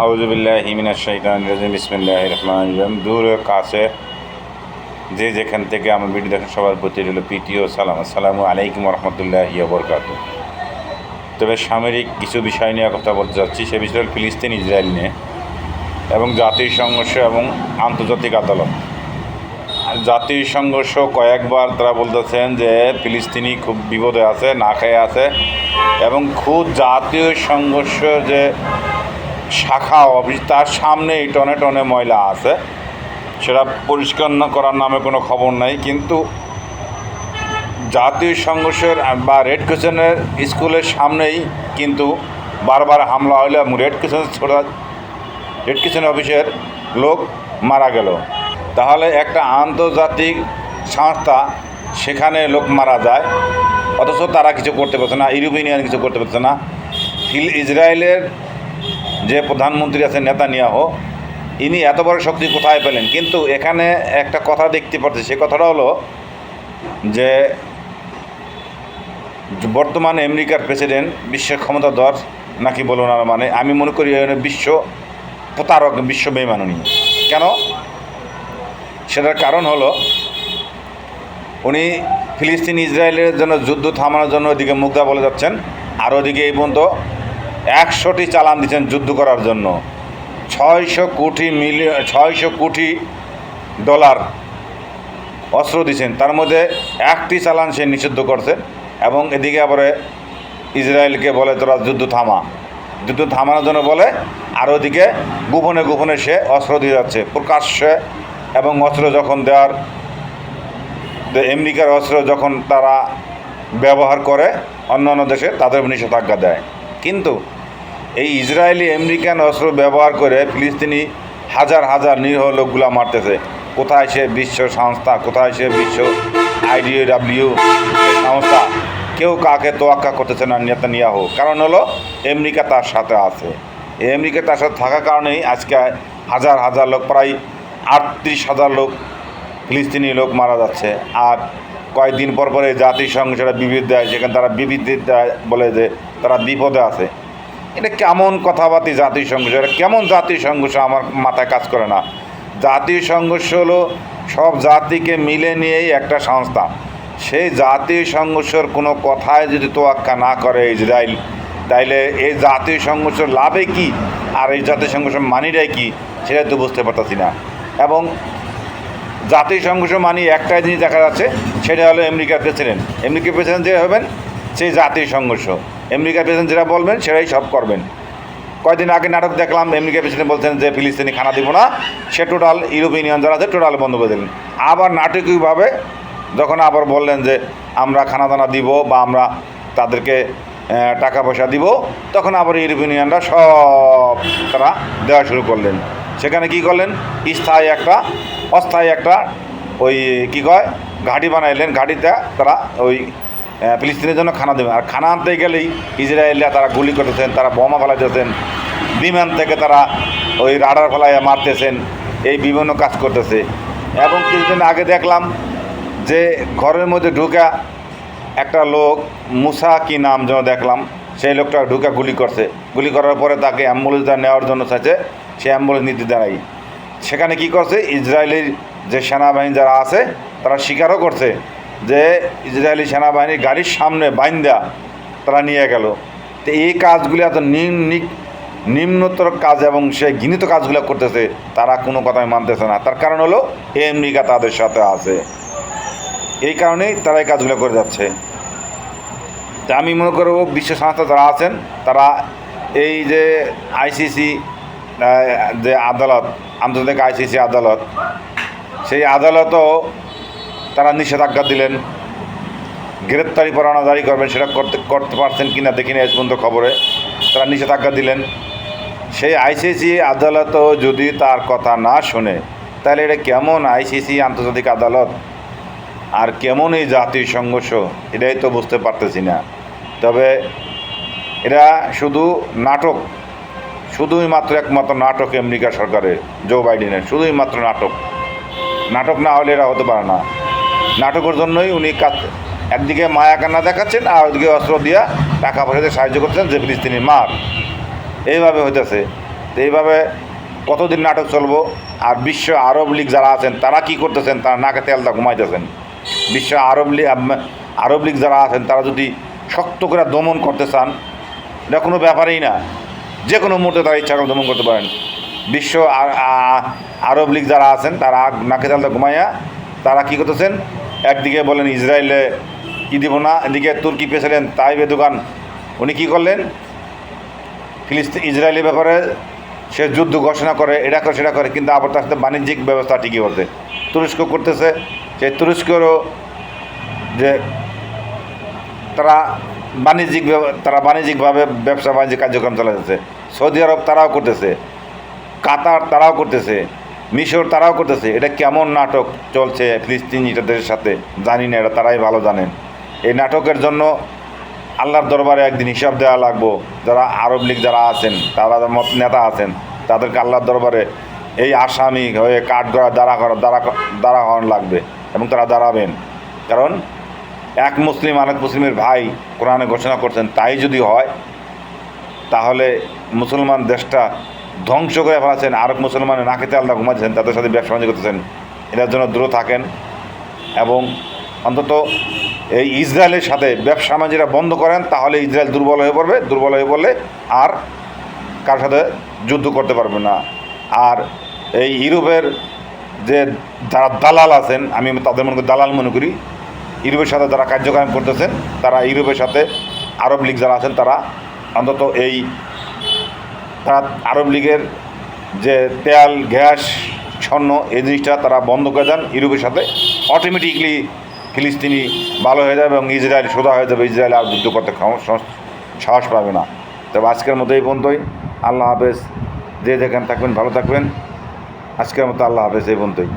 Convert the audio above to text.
আউযুবিল্লাহি মিনাশ শাইতানির রাজিম বিসমিল্লাহির রহমানির রহিম। দূর কাছে যে যেখান থেকে আমার ভিডিও দেখেন সবার প্রতি হলো প্রীতীয় সালাম, আসসালামু আলাইকুম রহমতুল্লাহি ওয়া বারাকাতুহু। তবে সামরিক কিছু বিষয় নিয়ে কথা বলতে চাচ্ছি। সে বিষয় হল ফিলিস্তিন ইসরায়েল নিয়ে এবং জাতীয় সংঘর্ষ এবং আন্তর্জাতিক আদালত। জাতীয় সংঘর্ষ কয়েকবার তারা বলতেছেন যে ফিলিস্তিনি খুব বিপদে আছে, না খেয়ে আছে, এবং খুব জাতীয় সংঘর্ষ যে শাখা অফিস তার সামনেই টনে টনে ময়লা আছে, সেটা পরিষ্কার না করার নামে কোনো খবর নাই। কিন্তু জাতীয় সংঘর্ষের বা রেড ক্রিসেন্টের স্কুলের সামনেই কিন্তু বারবার হামলা হইলো এবং রেড ক্রিসেন্ট অফিসের লোক মারা গেল। তাহলে একটা আন্তর্জাতিক সংস্থা, সেখানে লোক মারা যায়, অথচ তারা কিছু করতে পারছে না, ইউরোপিয়ান ইউনিয়ন কিছু করতে পারছে না। ইসরায়েলের যে প্রধানমন্ত্রী আছেন নেতানিয়াহু, ইনি এত বড় শক্তি কোথায় পেলেন? কিন্তু এখানে একটা কথা দেখতে পাচ্ছি, সে কথাটা হলো যে বর্তমানে আমেরিকার প্রেসিডেন্ট বিশ্বের ক্ষমতাধর নাকি বলুন, আর মানে আমি মনে করি বিশ্ব প্রতারক, বিশ্ব বেইমানি। কেন? সেটার কারণ হলো উনি ফিলিস্তিন ইসরায়েলের জন্য যুদ্ধ থামানোর জন্য ওদিকে মুগ্ধা বলে যাচ্ছেন, আর ওদিকে এই পর্যন্ত 100টি চালান দিচ্ছেন যুদ্ধ করার জন্য। 600 কোটি ডলার অস্ত্র দিচ্ছেন, তার মধ্যে 1টি চালান সে নিষিদ্ধ করছে। এবং এদিকে আবার ইসরায়েলকে বলে তোরা যুদ্ধ থামানোর জন্য বলে, আর ওদিকে গোপনে গোপনে সে অস্ত্র দিয়ে যাচ্ছে প্রকাশ্যে। এবং অস্ত্র যখন দেওয়ার, আমেরিকার অস্ত্র যখন তারা ব্যবহার করে অন্যান্য দেশে, তাদের নিষেধাজ্ঞা দেয়। কিন্তু এই ইসরায়েলি আমেরিকান অস্ত্র ব্যবহার করে ফিলিস্তিনি হাজার হাজার নিরীহ লোকগুলা মারতেছে। কোথায় সে বিশ্ব সংস্থা, কোথায় সে বিশ্ব IDW সংস্থা? কেউ কাকে তোয়াক্কা করতেছে না নেতানিয়াহু। কারণ হলো আমেরিকা তার সাথে আছে। এই আমেরিকা তার সাথে থাকার কারণেই আজকে হাজার হাজার লোক, প্রায় 38,000 লোক ফিলিস্তিনি লোক মারা যাচ্ছে। আর কয়েকদিন পর পরে জাতিসংঘ সেটা বিবৃতি দেয়, যেখানে তারা বিবৃতি দেয়, বলে যে তারা বিপদে আছে। এটা কেমন কথাবার্তা জাতীয় সংঘর্ষ? এটা কেমন জাতীয় সংঘর্ষ আমার মাথায় কাজ করে না। জাতীয় সংঘর্ষ হলো সব জাতিকে মিলে নিয়েই একটা সংস্থা। সেই জাতীয় সংঘর্ষের কোনো কথায় যদি তোয়াক্কা না করে ইসরায়েল, তাইলে এই জাতীয় সংঘর্ষ লাভে কি আর এই জাতীয় সংঘর্ষ মানিটাই কি, সেটা তো বুঝতে পারতেছি না। এবং জাতীয় সংঘর্ষ মানি একটাই জিনিস দেখা যাচ্ছে, সেটা হলো আমেরিকার প্রেসিডেন্ট যে হবেন সেই জাতীয় সংঘর্ষ। আমেরিকার প্রেসিডেন্ট যেটা বলবেন সেটাই সব করবেন। কয়েকদিন আগে নাটক দেখলাম, আমেরিকার প্রেসিডেন্ট বলছেন যে ফিলিস্তিনি খানা দিব না, সে টোটাল ইউরোপিয়ান ইউনিয়ন যারা আছে টোটাল বন্ধ করে দিলেন। আবার নাটকীয়ভাবে যখন আবার বললেন যে আমরা খানা দানা দিব বা আমরা তাদেরকে টাকা পয়সা দিব, তখন আবার ইউরোপিয়ান ইউনিয়নরা সব তারা দেওয়া শুরু করলেন। সেখানে কি করলেন? অস্থায়ী একটা ওই কী কয় ঘাঁটি বানাইলেন। ঘাঁটিতে তারা ওই ফিলিস্তিনের জন্য খানা দেবেন। আর খানা আনতে গেলেই ইসরায়েলরা তারা গুলি করতেছেন, তারা বোমা ফেলাইতেছেন, বিমান থেকে তারা ওই রাডার ফেলাইয়া মারতেছেন, এই বিভিন্ন কাজ করতেছে। এবং কিছুদিন আগে দেখলাম যে ঘরের মধ্যে ঢুকা একটা লোক, মুসা কি নাম যেন দেখলাম, সেই লোকটা ঢুকা গুলি করছে। গুলি করার পরে তাকে অ্যাম্বুলেন্স নেওয়ার জন্য চাইছে, সে অ্যাম্বুলেন্স নিতে দেয়। সেখানে কি করছে, ইসরায়েলের যে সেনাবাহিনী যারা আছে তারা স্বীকারও করছে যে ইসরায়েলি সেনাবাহিনীর গাড়ির সামনে বাইন্দা তারা নিয়ে গেল। তো এই কাজগুলি এত নিম্নতর কাজ এবং সে ঘৃণিত কাজগুলো করতেছে, তারা কোনো কথাই মানতেছে না। তার কারণ হলো আমেরিকা তাদের সাথে আছে, এই কারণেই তারা এই কাজগুলো করে যাচ্ছে। তা আমি মনে করব বিশ্ব সংস্থা যারা আছেন তারা এই যে ICC যে আদালত, আন্তর্জাতিক ICC আদালত, সেই আদালতও তারা নিষেধাজ্ঞা দিলেন। গ্রেপ্তারি পরোয়ানা জারি করবেন, সেটা করতে পারছেন কি না দেখি না এস পর্যন্ত খবরে। তারা নিষেধাজ্ঞা দিলেন। সেই ICC আদালতও যদি তার কথা না শোনে, তাহলে এটা কেমন ICC আন্তর্জাতিক আদালত আর কেমন এই জাতীয় সংঘর্ষ, এটাই তো বুঝতে পারতেছি না। তবে এরা শুধু নাটক, শুধুই মাত্র একমাত্র নাটক আমেরিকা সরকারের, জো বাইডেনের শুধুই মাত্র নাটক না হলে এরা হতে পারে না। নাটকের জন্যই উনি একদিকে মায়া কান্না দেখাচ্ছেন, আর ওইদিকে অস্ত্র দিয়া টাকা পয়সা দিয়ে সাহায্য করছেন যে ফিলিস্তিনি মার। এইভাবে হইতেছে। তো এইভাবে কতদিন নাটক চলবো? আর বিশ্ব আরব লীগ যারা আছেন তারা কি করতেছেন? তারা নাকে তেলটা ঘুমাইতেছেন। বিশ্ব আরব লীগ যারা আছেন তারা যদি শক্ত করে দমন করতে চান, এটা কোনো ব্যাপারই না, যে কোনো মুহূর্তে তারা ইচ্ছা করে দমন করতে পারেন। বিশ্ব আরব লীগ যারা আছেন তারা নাকে তেলটা ঘুমাইয়া তারা কী করতেছেন? একদিকে বলেন ইসরায়েলে কী দিব না, এদিকে তুর্কি প্রেসিডেন্ট তাইব এরদোগান উনি কী করলেন? ইসরায়েলের ব্যাপারে সে যুদ্ধ ঘোষণা করে, এটা করে সেটা করে, কিন্তু আবার তার সাথে বাণিজ্যিক ব্যবস্থা ঠিকই করছে। তুরস্ক করতেছে, সেই তুরস্কেরও যে তারা বাণিজ্যিকভাবে ব্যবসা বাণিজ্য কার্যক্রম চালাতেছে। সৌদি আরব তারাও করতেছে, কাতার তারাও করতেছে, মিশর তারাও করতেছে। এটা কেমন নাটক চলছে ফিলিস্তিনিটা দেশের সাথে জানি না, এটা তারাই ভালো জানেন। এই নাটকের জন্য আল্লাহর দরবারে একদিন হিসাব দেওয়া লাগবো। যারা আরব লীগ যারা আছেন, তারা নেতা আছেন, তাদেরকে আল্লাহর দরবারে এই আসামি হয়ে কাঠগড়া দাঁড়া হওয়ান লাগবে, এবং তারা দাঁড়াবেন। কারণ এক মুসলিম আরেক মুসলিমের ভাই কোরআনে ঘোষণা করছেন, তাই যদি হয় তাহলে মুসলমান দেশটা ধ্বংস করে ফেলাচ্ছেন, আরেক মুসলমানের নাকে তেলটা ঘুমাচ্ছেন, তাদের সাথে ব্যবসা বাণিজ্য করতেছেন। এটার জন্য দূরে থাকেন, এবং অন্তত এই ইসরায়েলের সাথে ব্যবসা বাণিজ্যটা বন্ধ করেন, তাহলে ইসরায়েল দুর্বল হয়ে পড়লে আর কার সাথে যুদ্ধ করতে পারবে না। আর এই ইউরোপের যে যারা দালাল আছেন, আমি তাদের মনে করি দালাল মনে করি, ইউরোপের সাথে যারা কার্যক্রম করতেছেন, তারা ইউরোপের সাথে আরব লীগ যারা আছেন তারা অন্তত তারা আরব লীগের যে তেল গ্যাস স্বর্ণ এই জিনিসটা তারা বন্ধ করে দেন ইউরোপের সাথে, অটোমেটিকলি ফিলিস্তিনি ভালো হয়ে যাবে এবং ইসরায়েল সোজা হয়ে যাবে। ইসরায়েল আর যুদ্ধ করতে সাহস পাবে না। তবে আজকের মতো এই পর্যন্তই। আল্লাহ হাফেজ। যে যেখানে থাকবেন ভালো থাকবেন। আজকের মতো আল্লাহ হাফেজ, এই পর্যন্তই।